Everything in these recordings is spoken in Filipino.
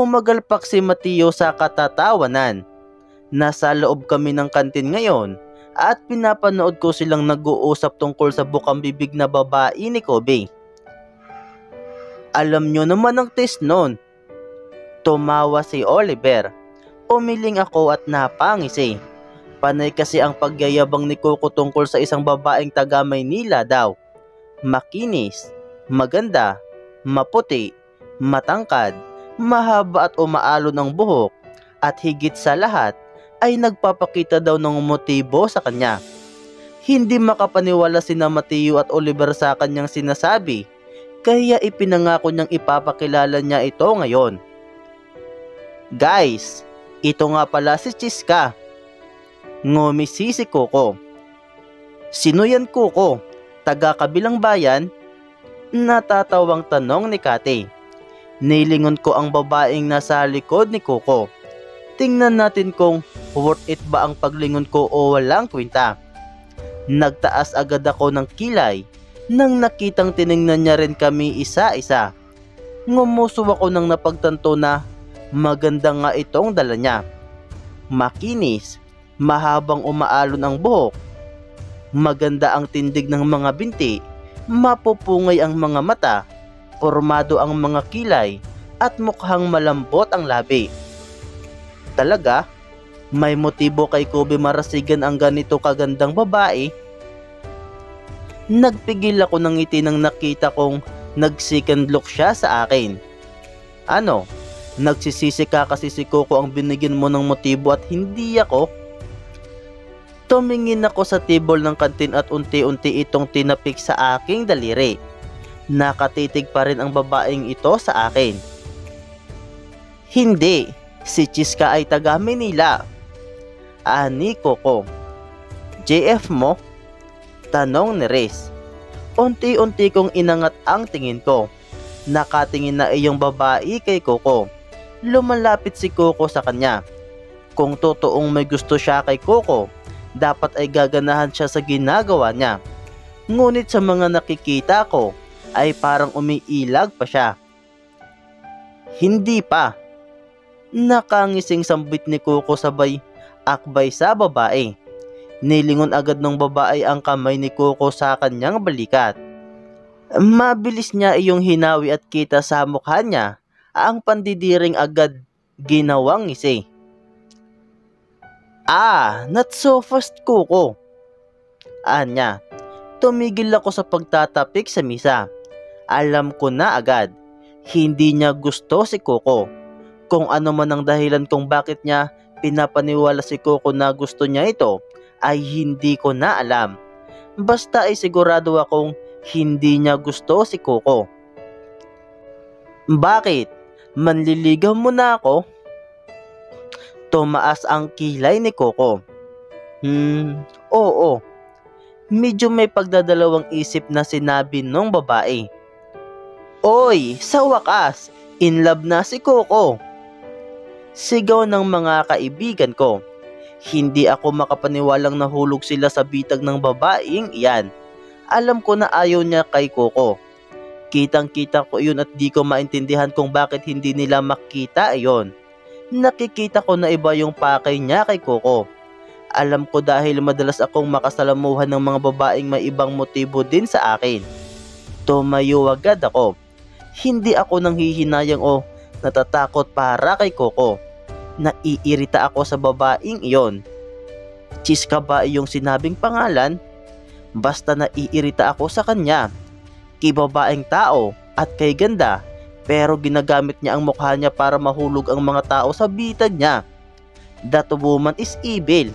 Tumagalpak si Mateo sa katatawanan. Nasa loob kami ng kantin ngayon at pinapanood ko silang nag-uusap tungkol sa bukang bibig na babae ni Kobe. Alam nyo naman ang test nun. Tumawa si Oliver. Umiling ako at napangisi. Panay kasi ang pagyayabang ni Coco tungkol sa isang babaeng taga Maynila daw. Makinis, maganda, maputi, matangkad, mahaba at umaalon ang buhok, at higit sa lahat ay nagpapakita daw ng motibo sa kanya. Hindi makapaniwala sina Mateo at Oliver sa kanyang sinasabi, kaya ipinangako niyang ipapakilala niya ito ngayon. Guys, ito nga pala si Chiska. Ngumisi si Coco. Sino yan, Coco? Taga kabilang bayan? Natatawang tanong ni Kate. Nilingon ko ang babaeng nasa likod ni Coco. Tingnan natin kung worth it ba ang paglingon ko o walang kwenta. Nagtaas agad ako ng kilay nang nakitang tiningnan niya rin kami isa-isa. Ngumuso ako nang napagtanto na maganda nga itong dala niya. Makinis, mahabang umaalon ang buhok, maganda ang tindig ng mga binti, mapupungay ang mga mata, pormado ang mga kilay, at mukhang malambot ang labi. Talaga, may motibo kay Kobe marasigan ang ganito kagandang babae? Nagpigil ako ng ngiti nang nakita kong nag-second look siya sa akin. Ano? Nagsisisi ka kasi si Coco ang binigyan mo ng motibo at hindi ako? Tumingin ako sa table ng kantin at unti-unti itong tinapik sa aking daliri. Nakatitig pa rin ang babaeng ito sa akin. Hindi, si Chiska ay taga Manila. Ani Coco. JF mo? Tanong ni Riz. Unti-unti kong inangat ang tingin ko. Nakatingin na iyong babae kay Coco. Lumalapit si Coco sa kanya. Kung totoong may gusto siya kay Coco, dapat ay gaganahan siya sa ginagawa niya. Ngunit sa mga nakikita ko, ay parang umiilag pa siya. Hindi pa. Nakangising sambit ni Coco sabay akbay sa babae. Nilingon agad ng babae ang kamay ni Coco sa kanyang balikat. Mabilis niya iyong hinawi at kita sa mukha niya ang pandidiring agad ginawang ngisi. Not so fast, Coco. Anya, tumigil ako sa pagtatapik sa misa. Alam ko na agad, hindi niya gusto si Coco. Kung ano man ang dahilan kung bakit niya pinapaniwala si Coco na gusto niya ito, ay hindi ko na alam. Basta ay sigurado akong hindi niya gusto si Coco. Bakit? Manliligaw mo na ako? Tumaas ang kilay ni Coco. Oo. Medyo may pagdadalawang isip na sinabi nung babae. Oy, sa wakas, in love na si Coco. Sigaw ng mga kaibigan ko. Hindi ako makapaniwalang nahulog sila sa bitag ng babaeng iyan. Alam ko na ayaw niya kay Coco. Kitang-kita ko yun at di ko maintindihan kung bakit hindi nila makita ayon. Nakikita ko na iba yung pakay niya kay Coco. Alam ko dahil madalas akong makasalamuhan ng mga babaeng may ibang motibo din sa akin. Tumayo agad ako. Hindi ako nanghihinayang o natatakot para kay Coco. Naiirita ako sa babaeng iyon. Chiska ba iyong sinabing pangalan? Basta naiirita ako sa kanya. Kay babaeng tao at kay ganda, pero ginagamit niya ang mukha niya para mahulog ang mga tao sa bitag niya. That woman is evil.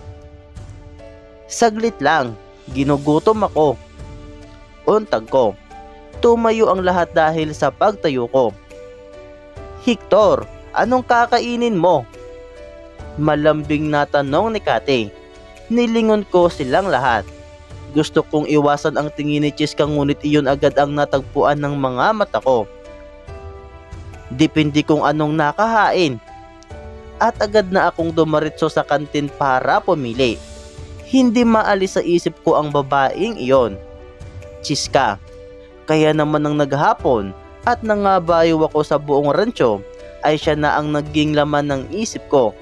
Saglit lang, ginugutom ako. Untag ko. Tumayo ang lahat dahil sa pagtayo ko. Hector, anong kakainin mo? Malambing na tanong ni Kate. Nilingon ko silang lahat. Gusto kong iwasan ang tingin ni Chiska ngunit iyon agad ang natagpuan ng mga mata ko. Depende kung anong nakahain. At agad na akong dumaritso sa kantin para pumili. Hindi maalis sa isip ko ang babaeng iyon. Chiska. Kaya naman nang naghapon at nangabayo ako sa buong rancho ay siya na ang naging laman ng isip ko.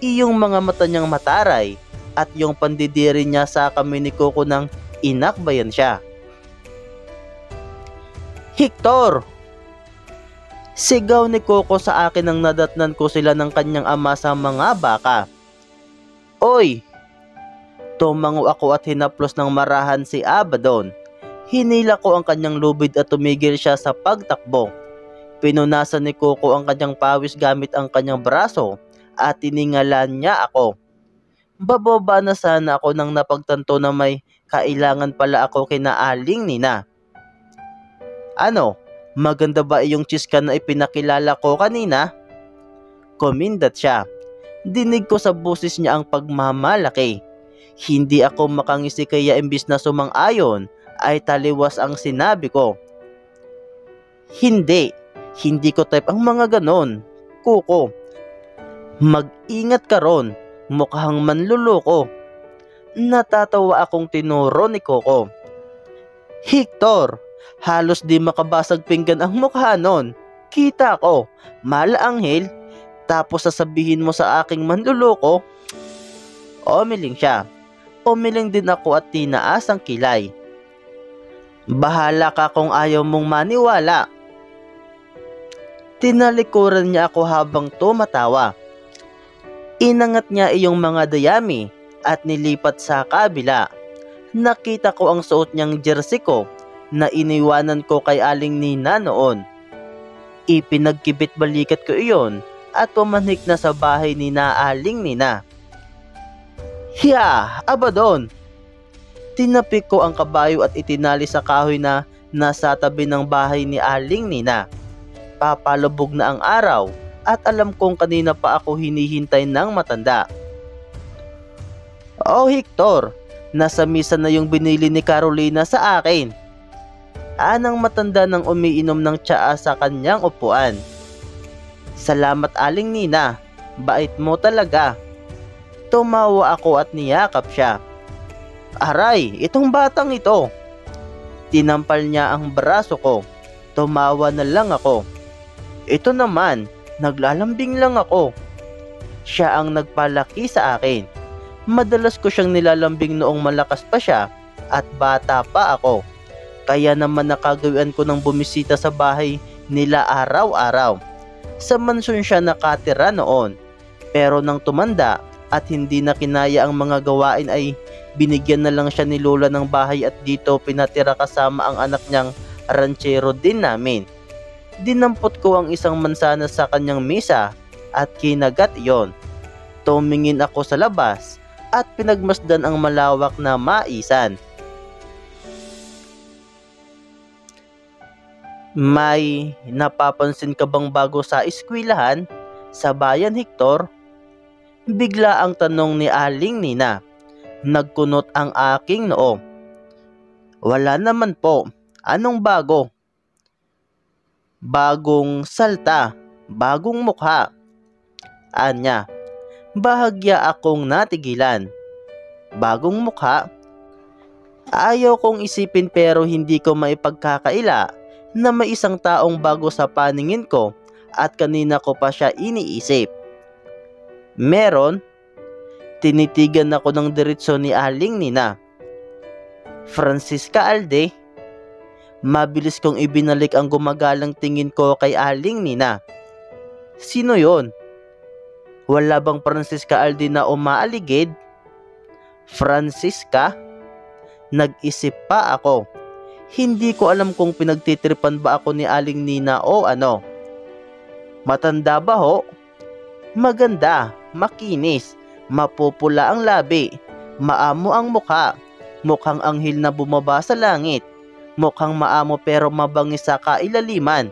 Iyong mga mata niyang mataray at yung pandidiri niya sa kami ni Coco nang inakbayan siya. Hector! Sigaw ni Coco sa akin nang nadatnan ko sila ng kanyang ama sa mga baka. Oy! Tumango ako at hinaplos ng marahan si Abaddon. Hinila ko ang kanyang lubid at tumigil siya sa pagtakbo. Pinunasan ni Coco ang kanyang pawis gamit ang kanyang braso at tiningalan niya ako. Bababa na sana ako nang napagtanto na may kailangan pala ako kina Aling Nina. Ano, maganda ba iyong chiska na ipinakilala ko kanina? Kumindat siya. Dinig ko sa boses niya ang pagmamalaki. Hindi ako makangisi kaya imbis na sumang-ayon ay taliwas ang sinabi ko. Hindi ko type ang mga ganon, Coco. Mag-ingat ka ron, mukhang manluloko. Natatawa akong tinuro ni Coco. Hector, halos di makabasag pinggan ang mukha nun. Kita ko, malaanghel, tapos sasabihin mo sa aking manluloko? Umiling siya. Umiling din ako at tinaas ang kilay. Bahala ka kung ayaw mong maniwala. Tinalikuran niya ako habang tumatawa. Inangat niya iyong mga dayami at nilipat sa kabila. Nakita ko ang suot niyang jersey ko na iniwanan ko kay Aling Nina noon. Ipinagkibit balikat ko iyon at pumanik na sa bahay ni Aling Nina. Hiya! Abaddon! Tinapik ko ang kabayo at itinali sa kahoy na nasa tabi ng bahay ni Aling Nina. Papalubog na ang araw at alam kong kanina pa ako hinihintay ng matanda. Oh Hector, nasa misa na yung binili ni Carolina sa akin. Anang matanda nang umiinom ng tsaa sa kanyang upuan. Salamat Aling Nina, bait mo talaga. Tumawa ako at niyakap siya. Aray, itong batang ito. Tinampal niya ang braso ko. Tumawa na lang ako. Ito naman, naglalambing lang ako. Siya ang nagpalaki sa akin. Madalas ko siyang nilalambing noong malakas pa siya at bata pa ako. Kaya naman nakagawian ko ng bumisita sa bahay nila araw-araw. Sa mansyon siya nakatira noon. Pero nang tumanda at hindi na kinaya ang mga gawain ay binigyan na lang siya ni Lola ng bahay at dito pinatira kasama ang anak niyang ranchero din namin. Dinampot ko ang isang mansanas sa kanyang misa at kinagat iyon. Tumingin ako sa labas at pinagmasdan ang malawak na maisan. May napapansin ka bang bago sa eskwelahan? Sa bayan, Hector? Bigla ang tanong ni Aling Nina. Nagkunot ang aking noo. Wala naman po. Anong bago? Bagong salta, bagong mukha. Anya, bahagya akong natigilan. Bagong mukha? Ayaw kong isipin pero hindi ko maipagkakaila na may isang taong bago sa paningin ko at kanina ko pa siya iniisip. Meron? Tinitigan ako ng diretso ni Aling Nina. Francisca Alde? Mabilis kong ibinalik ang gumagalang tingin ko kay Aling Nina. Sino yon? Wala bang Francisca Alde na umaaligid? Francisca? Nag-isip pa ako. Hindi ko alam kung pinagtitripan ba ako ni Aling Nina o ano. Matanda ba ho? Maganda, makinis, mapupula ang labi, maamo ang mukha, mukhang anghel na bumaba sa langit, mukhang maamo pero mabangis sa kailaliman.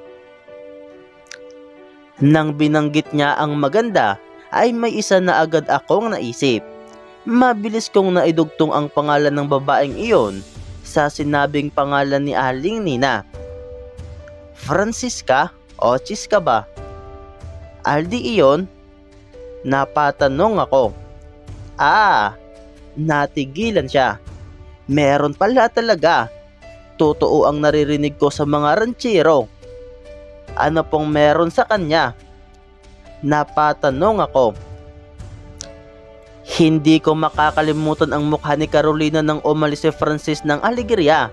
Nang binanggit niya ang maganda, ay may isa na agad akong naisip. Mabilis kong naidugtong ang pangalan ng babaeng iyon sa sinabing pangalan ni Aling Nina. Francisca o Chiska ba? Aldi iyon? Napatanong ako. Natigilan siya. Meron pala talaga. Totoo ang naririnig ko sa mga ranchero. Ano pong meron sa kanya? Napatanong ako. Hindi ko makakalimutan ang mukha ni Carolina nang umalis si Francis ng alegria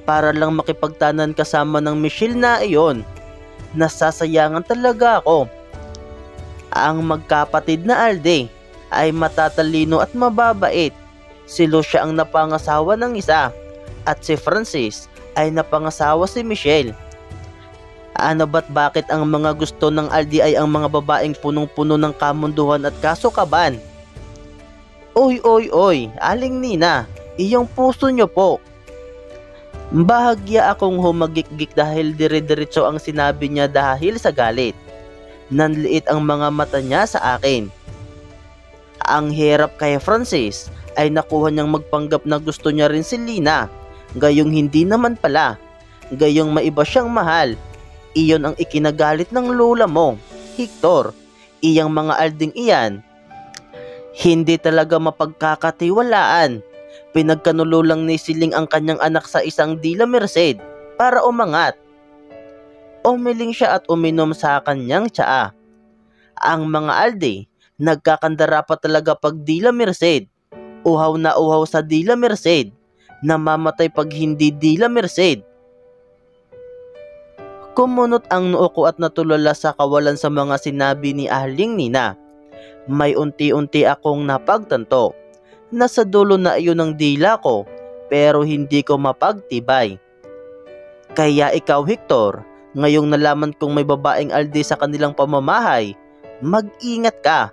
para lang makipagtanan kasama ng Michelle na iyon. Nasasayangan talaga ako. Ang magkapatid na Alde ay matatalino at mababait. Si Lucia ang napangasawa ng isa at si Francis ay napangasawa si Michelle. Ano ba't bakit ang mga gusto ng Aldi ay ang mga babaeng punong-puno ng kamunduhan at kasukaban? Oy, Aling Nina, iyong puso nyo po. Bahagya akong humagikgik dahil dire-diretso ang sinabi niya dahil sa galit. Nanliit ang mga mata niya sa akin. Ang hirap kay Francis ay nakuha niyang magpanggap na gusto niya rin si Lina. Gayong hindi naman pala. Gayong maiba siyang mahal. Iyon ang ikinagalit ng lola mo, Hector. Iyang mga Alding iyan. Hindi talaga mapagkakatiwalaan. Pinagkanululang ni Siling ang kanyang anak sa isang Dila Merced para umangat. Umiling siya at uminom sa kanyang tsaa. Ang mga Alde, nagkakandara pa talaga pag Dila Merced. Uhaw na uhaw sa Dila Merced. Namamatay pag hindi Dila Merced. Kumunot ang noo ko at natulala sa kawalan sa mga sinabi ni Aling Nina. May unti-unti akong napagtanto. Nasa dulo na iyon ang dila ko, pero hindi ko mapagtibay. Kaya ikaw, Hector, ngayong nalaman kong may babaeng Alde sa kanilang pamamahay, mag-ingat ka.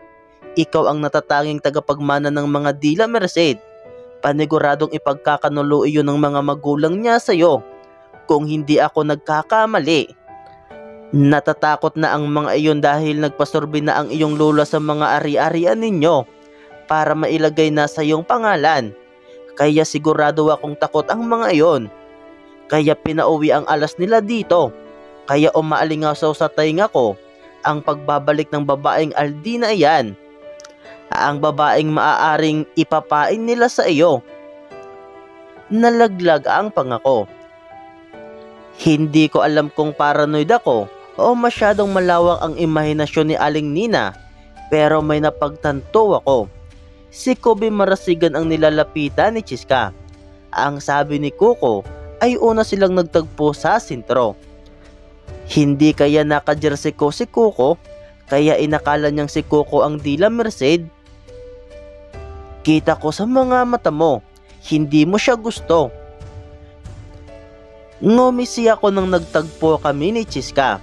Ikaw ang natatanging tagapagmana ng mga Dila Merced. Paniguradong ipagkakanulo iyon ng mga magulang niya sa iyo. Kung hindi ako nagkakamali. Natatakot na ang mga iyon dahil nagpasurbi na ang iyong lola sa mga ari-arian ninyo para mailagay na sa iyong pangalan. Kaya sigurado akong takot ang mga iyon. Kaya pinauwi ang alas nila dito. Kaya umaalingasaw sa tainga ko ang pagbabalik ng babaeng Aldina iyan. Ang babaeng maaaring ipapain nila sa iyo. Nalaglag ang pangako. Hindi ko alam kung paranoid ako o masyadong malawak ang imahinasyon ni Aling Nina, pero may napagtanto ako. Si Kobe Marasigan ang nilalapitan ni Chiska. Ang sabi ni Coco ay una silang nagtagpo sa sentro. Hindi kaya naka-jersey ko si Coco, kaya inakala niyang si Coco ang Dila Merced? Kita ko sa mga mata mo, hindi mo siya gusto. Ngumisi ako nang nagtagpo kami ni Chiska.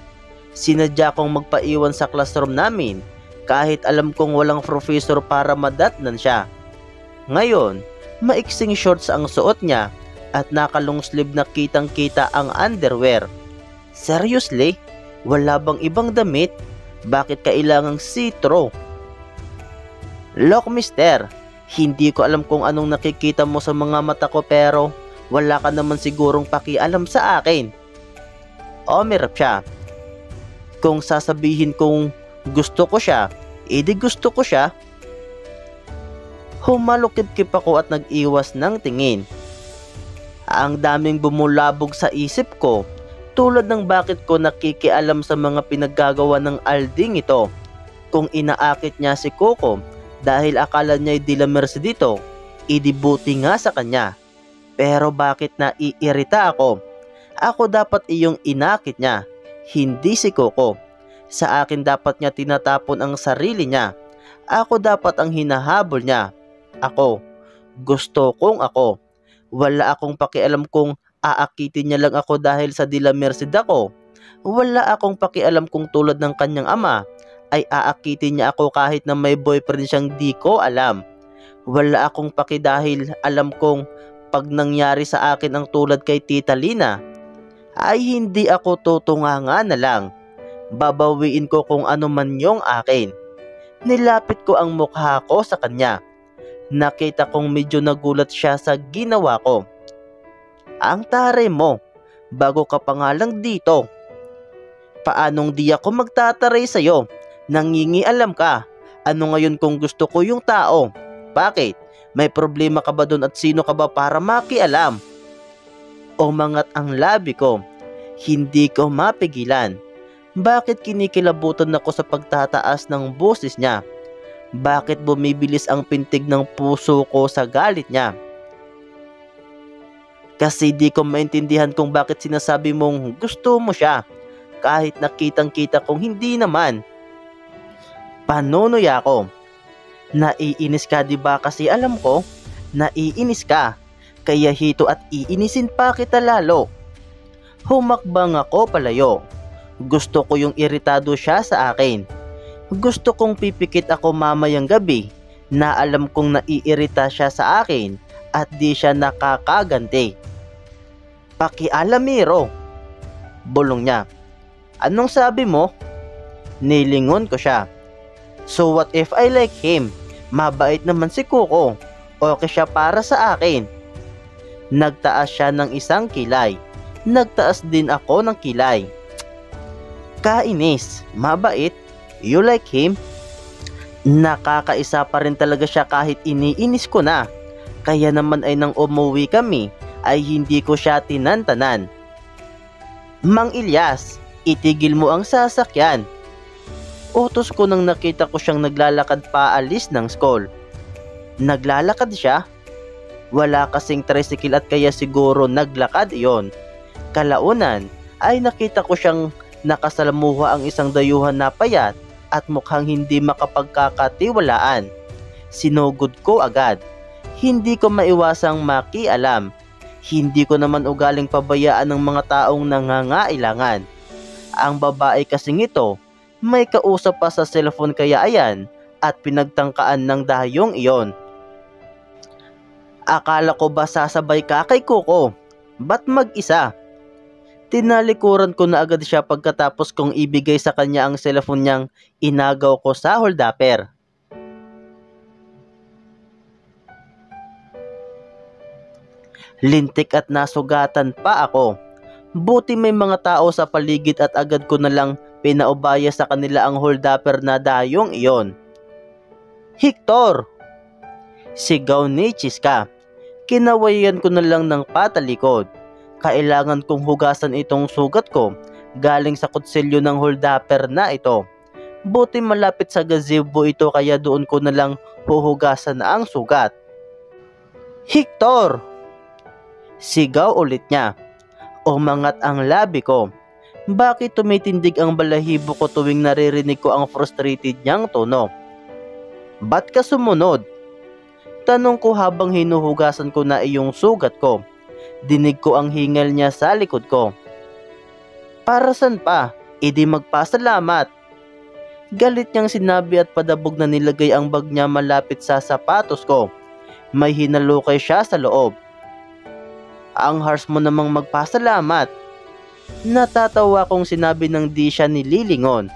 Sinadya kong magpaiwan sa classroom namin kahit alam kong walang professor para madatnan siya. Ngayon, maiksing shorts ang suot niya at nakalong sleeve na kitang-kita ang underwear. Seriously? Wala bang ibang damit? Bakit kailangang see-through? Look, mister, hindi ko alam kung anong nakikita mo sa mga mata ko pero wala ka naman sigurong pakialam sa akin. Umirap siya. Kung sasabihin kong gusto ko siya, edi gusto ko siya. Humalukip-kip ako at nag-iwas ng tingin. Ang daming bumulabog sa isip ko, tulad ng bakit ko nakikialam sa mga pinaggagawa ng Alding ito. Kung inaakit niya si Coco dahil akala niya'y Dila Merced dito, edi buti nga sa kanya. Pero bakit naiirita ako? Ako dapat iyong inakit niya, hindi si Coco. Sa akin dapat niya tinatapon ang sarili niya. Ako dapat ang hinahabol niya. Ako. Gusto kong ako. Wala akong pakialam kung aakitin niya lang ako dahil sa Dila Merced ako. Wala akong pakialam kung tulad ng kanyang ama ay aakitin niya ako kahit na may boyfriend siyang di ko alam. Wala akong paki dahil alam kong pag nangyari sa akin ang tulad kay Tita Lina, ay hindi ako tutunganga na lang. Babawiin ko kung ano man yung akin. Nilapit ko ang mukha ko sa kanya. Nakita kong medyo nagulat siya sa ginawa ko. Ang tare mo, bago ka pa nga lang dito. Paanong di ako magtataray sa'yo? Nangingialam ka. Ano ngayon kung gusto ko yung tao? Bakit? May problema ka ba doon at sino ka ba para makialam? Umangat ang labi ko. Hindi ko mapigilan. Bakit kinikilabutan ako sa pagtataas ng boses niya? Bakit bumibilis ang pintig ng puso ko sa galit niya? Kasi di ko maintindihan kung bakit sinasabi mong gusto mo siya kahit nakitang-kita kong hindi naman. Panunuya ko. Naiinis ka, di ba? Kasi alam ko, naiinis ka. Kaya hito at iinisin pa kita lalo. Humakbang ako palayo. Gusto ko yung iritado siya sa akin. Gusto kong pipikit ako mamayang gabi na alam kong naiirita siya sa akin at di siya nakakaganti. Pakialamero, bulong niya. Anong sabi mo? Nilingon ko siya. So what if I like him? Mabait naman si Kuko. Okay siya para sa akin. Nagtaas siya ng isang kilay. Nagtaas din ako ng kilay. Kainis, mabait. You like him? Nakakaisa pa rin talaga siya kahit iniinis ko na. Kaya naman ay nang umuwi kami ay hindi ko siya tinantanan. Mang Ilyas, itigil mo ang sasakyan. Utos ko nang nakita ko siyang naglalakad paalis ng school. Naglalakad siya? Wala kasing tricycle at kaya siguro naglakad iyon. Kalaunan ay nakita ko siyang nakasalamuha ang isang dayuhan na payat at mukhang hindi makapagkakatiwalaan. Sinugod ko agad. Hindi ko maiwasang makialam. Hindi ko naman ugaling pabayaan ng mga taong nangangailangan. Ang babae kasing ito, may kausap pa sa cellphone kaya ayan at pinagtangkaan ng dayong iyon. Akala ko ba sasabay ka kay Kuko? Ba't mag-isa? Tinalikuran ko na agad siya pagkatapos kong ibigay sa kanya ang cellphone niyang inagaw ko sa holdapper. Lintik at nasugatan pa ako. Buti may mga tao sa paligid at agad ko na lang pinaubaya sa kanila ang holdapper na dayong iyon. Hector! Sigaw ni Chiska. Kinawayan ko na lang ng patalikod. Kailangan kong hugasan itong sugat ko galing sa kutsilyo ng holdapper na ito. Buti malapit sa gazebo ito kaya doon ko na lang huhugasan ang sugat. Hector! Sigaw ulit niya. Umangat ang labi ko. Bakit tumitindig ang balahibo ko tuwing naririnig ko ang frustrated niyang tono? Ba't ka sumunod? Tanong ko habang hinuhugasan ko na iyong sugat ko. Dinig ko ang hingal niya sa likod ko. Para san pa? Idi magpasalamat. Galit niyang sinabi at padabog na nilagay ang bag niya malapit sa sapatos ko. May hinalukay siya sa loob. Ang harsh mo namang magpasalamat. Natatawa kong sinabi ng di siya nililingon.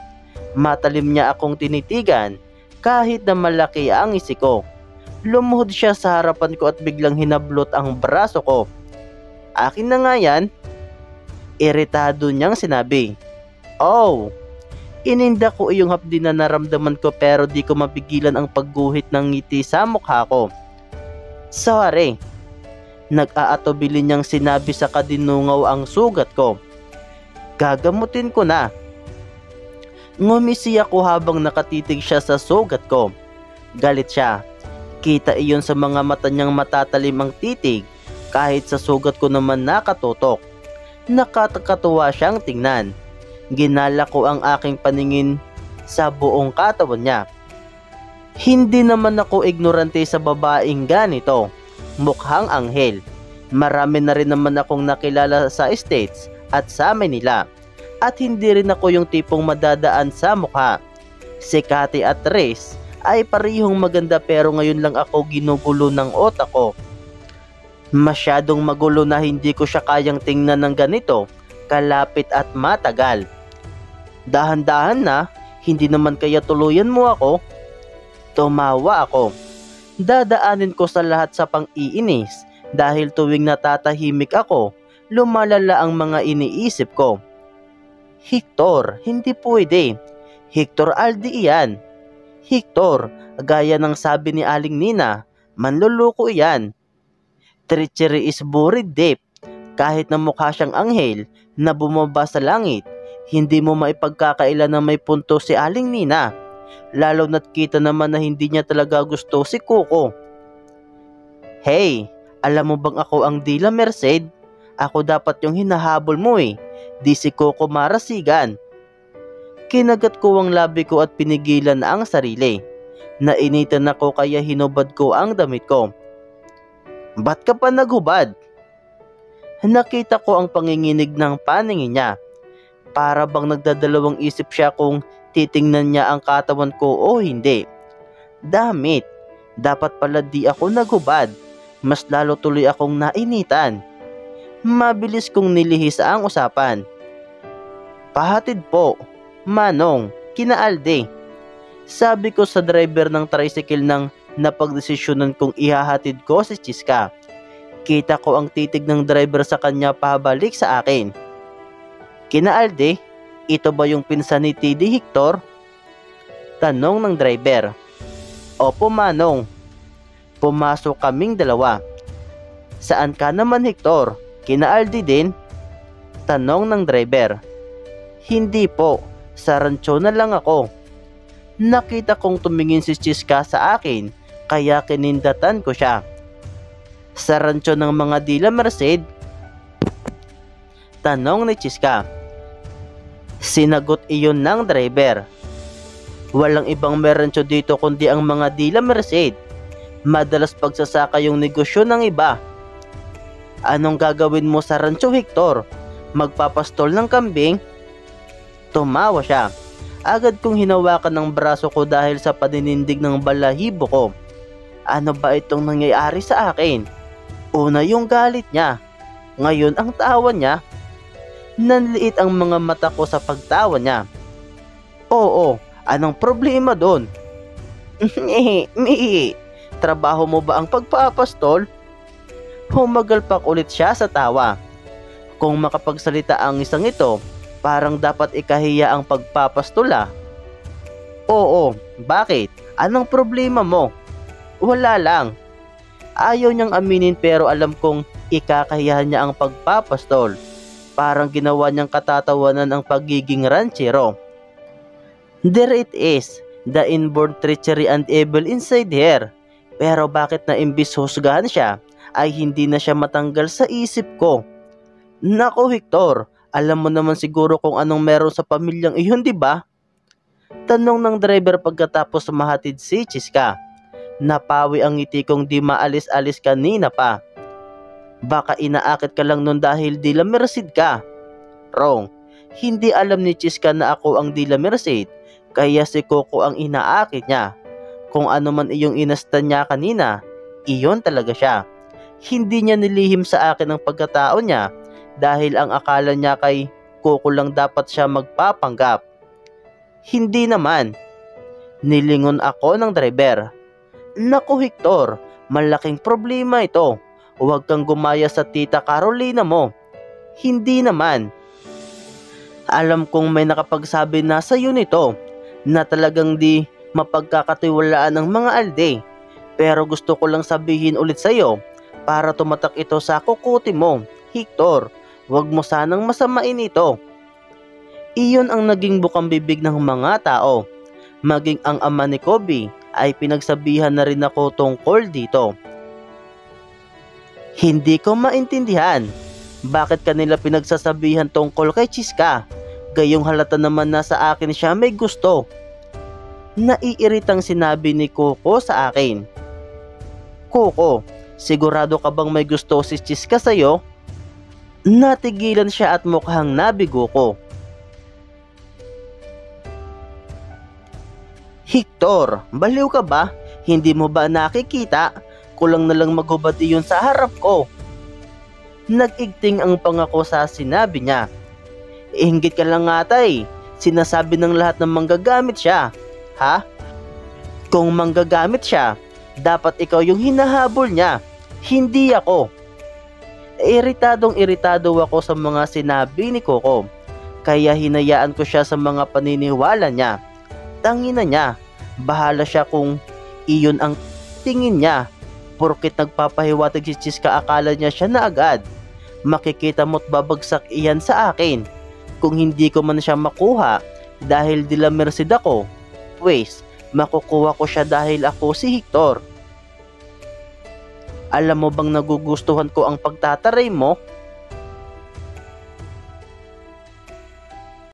Matalim niya akong tinitigan kahit na malaki ang isi ko. Lumuhod siya sa harapan ko at biglang hinablot ang braso ko. Akin na nga yan. Iritado niyang sinabi. Oh, ininda ko iyong hapdi na naramdaman ko pero di ko mapigilan ang pagguhit ng ngiti sa mukha ko. Sorry. Nag-aatubili niyang sinabi sa kadinungaw ang sugat ko. Gagamutin ko na. Ngumisi ako habang nakatitig siya sa sugat ko. Galit siya. Kita iyon sa mga mata niyang matatalim ang titig kahit sa sugat ko naman nakatutok. Nakakatuwa siyang tingnan. Ginala ko ang aking paningin sa buong katawan niya. Hindi naman ako ignorante sa babaeng ganito. Mukhang anghel. Marami na rin naman akong nakilala sa States at sa Manila. At hindi rin ako yung tipong madadaan sa mukha. Si Cathy at Rez ay parehong maganda pero ngayon lang ako ginugulo ng otak ko. Masyadong magulo na hindi ko siya kayang tingnan ng ganito, kalapit at matagal. Dahan-dahan na, hindi naman kaya tuluyan mo ako? Tumawa ako. Dadaanin ko sa lahat sa pang-iinis dahil tuwing natatahimik ako, lumalala ang mga iniisip ko. Hector, hindi pwede. Hector Aldi iyan. Hector, gaya ng sabi ni Aling Nina, manluloko iyan. Treachery is buried deep. Kahit na mukha siyang anghel na bumaba sa langit, Hindi mo maipagkakaila na may punto si Aling Nina. Lalo na't kita naman na hindi niya talaga gusto si Coco. Hey, alam mo bang ako ang Dila Merced? Ako dapat yung hinahabol mo eh. Di si Coco marasigan. Kinagat ko ang labi ko at pinigilan na ang sarili. Nainitan ako kaya hinubad ko ang damit ko. Ba't ka pa naghubad? Nakita ko ang panginginig ng paningin niya. Para bang nagdadalawang isip siya kung titingnan niya ang katawan ko o hindi. Damit, dapat pala di ako naghubad. Mas lalo tuloy akong nainitan. Mabilis kong nilihis ang usapan. Pahatid po, Manong, kina Alde. Sabi ko sa driver ng tricycle nang napagdesisyonan kong ihahatid ko si Chiska. Kita ko ang titig ng driver sa kanya pabalik sa akin. Kina Alde, ito ba yung pinsan ni Tidi Hector? Tanong ng driver. Opo Manong. Pumasok kaming dalawa. Saan ka naman Hector? Kina Alde din? Tanong ng driver. Hindi po, sa rancho na lang ako. Nakita kong tumingin si Chiska sa akin, kaya kinindatan ko siya. Sa rancho ng mga Dila Merced? Tanong ni Chiska. Sinagot iyon ng driver. Walang ibang merancho dito kundi ang mga Dila Merced. Madalas pagsasaka yung negosyo ng iba. Anong gagawin mo sa rancho Hector? Magpapastol ng kambing? Tumawa siya. Agad kong hinawakan ng braso ko dahil sa paninindig ng balahibo ko. Ano ba itong nangyayari sa akin? Una yung galit niya. Ngayon ang tawa niya. Nanliit ang mga mata ko sa pagtawa niya. Oo, anong problema doon? Trabaho mo ba ang pagpapastol? Humagalpak ulit siya sa tawa. Kung makapagsalita ang isang ito, parang dapat ikahiya ang pagpapastola. Oo, bakit? Anong problema mo? Wala lang. Ayaw niyang aminin pero alam kong ikakahiyahan niya ang pagpapastol. Parang ginawa niyang katatawanan ang pagiging ranchero. There it is, the inborn treachery and evil inside her. Pero bakit na imbis husgahan siya, ay hindi na siya matanggal sa isip ko. Nako Hector, alam mo naman siguro kung anong meron sa pamilyang iyon, di ba? Tanong ng driver pagkatapos mahatid si Chiska. Napawi ang ngiti kong di maalis-alis kanina pa. Baka inaakit ka lang nun dahil Dila Merced ka. Wrong. Hindi alam ni Chiska na ako ang Dila Merced, kaya si Coco ang inaakit niya. Kung ano man iyong inastan niya kanina, iyon talaga siya. Hindi niya nilihim sa akin ang pagkatao niya dahil ang akala niya kay Coco lang dapat siya magpapanggap. Hindi naman. Nilingon ako ng driver. Naku Hector, malaking problema ito. Huwag kang gumaya sa tita Carolina mo. Hindi naman. Alam kong may nakapagsabi na sa iyo nito na talagang di mapagkakatiwalaan ng mga Alde. Pero gusto ko lang sabihin ulit sa iyo para tumatak ito sa kukuti mo. Hector, huwag mo sanang masamain ito. Iyon ang naging bukang bibig ng mga tao. Maging ang ama ni Kobe ay pinagsabihan na rin ako tungkol dito. Hindi ko maintindihan. Bakit kanila pinagsasabihan tungkol kay Chiska? Gayong halata naman na sa akin siya may gusto. Naiiritang sinabi ni Coco sa akin. Coco, sigurado ka bang may gusto si Chiska sa'yo? Natigilan siya at mukhang nabigo ko. Hector, baliw ka ba? Hindi mo ba nakikita? Kulang na lang maghubad iyon sa harap ko. Nag-igting ang pangako sa sinabi niya. Inggit ka lang atay. Sinasabi ng lahat ng manggagamit siya. Ha? Kung manggagamit siya, dapat ikaw yung hinahabol niya. Hindi ako. Iritado ako sa mga sinabi ni Coco. Kaya hinayaan ko siya sa mga paniniwala niya. Tangina niya. Bahala siya kung iyon ang tingin niya. Porkit nagpapahiwatig si Chiska akala niya siya na agad. Makikita mo't babagsak iyan sa akin. kung hindi ko man siya makuha dahil de la Merced ako, pues makukuha ko siya dahil ako si Hector. Alam mo bang nagugustuhan ko ang pagtataray mo?